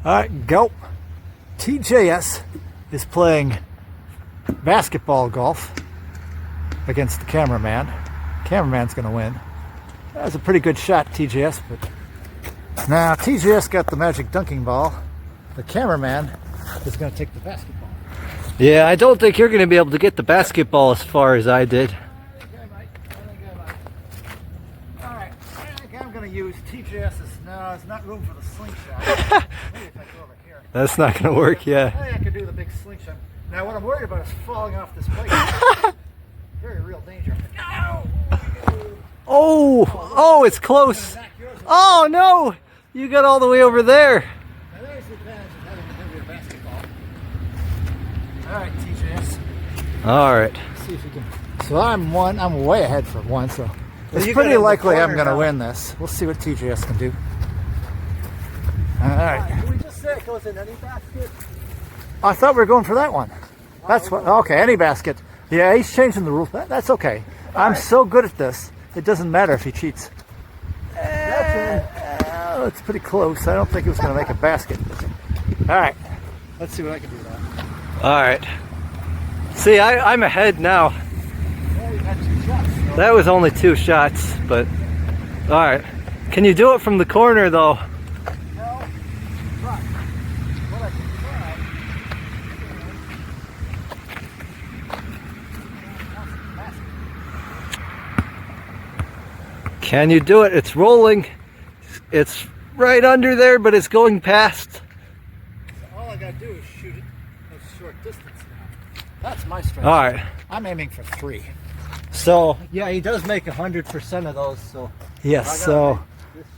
Alright, go. TJS is playing basketball golf against the cameraman. Cameraman's going to win. That was a pretty good shot, TJS, but now TJS got the magic dunking ball. The cameraman is going to take the basketball. Yeah, I don't think you're going to be able to get the basketball as far as I did. Alright, I think I'm going to use TJS's. No, there's not room for the slingshot. Maybe if I go over here. That's not going to work, yeah. I think I could do the big slingshot. Now, what I'm worried about is falling off this plate. Very real danger. No! Oh, it's close. Oh, no! You got all the way over there. Now, there's the advantage of having a heavier basketball. Alright, TJS. All right. See if you can. So I'm way ahead for one, so it's you pretty got it in the likely I'm corner going to now. win this. We'll see what TJS can do. Alright. Can we just say it goes in any basket? I thought we were going for that one. That's what. Okay, any basket. Yeah, he's changing the rules. That's okay. I'm so good at this. It doesn't matter if he cheats. It's pretty close. I don't think he was going to make a basket. All right. Let's see what I can do now. All right. See, I'm ahead now. Well, you had 2 shots. So. That was only 2 shots, but all right. Can you do it from the corner though? No, but what I can try. Can you do it? It's rolling. It's right under there, but it's going past. All I got to do is shoot it a short distance now. That's my strength. All right. I'm aiming for 3. So, yeah, he does make 100% of those, so. Yes, so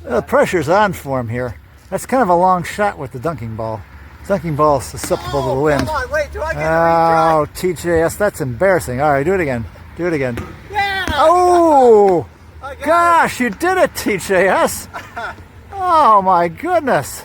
the pressure's on for him here. That's kind of a long shot with the dunking ball. Dunking ball is susceptible to the wind. Come on, wait, do I get Oh, TJS, that's embarrassing. All right, do it again. Do it again. Yeah! Oh, I got gosh, you did it, TJS. Oh, my goodness.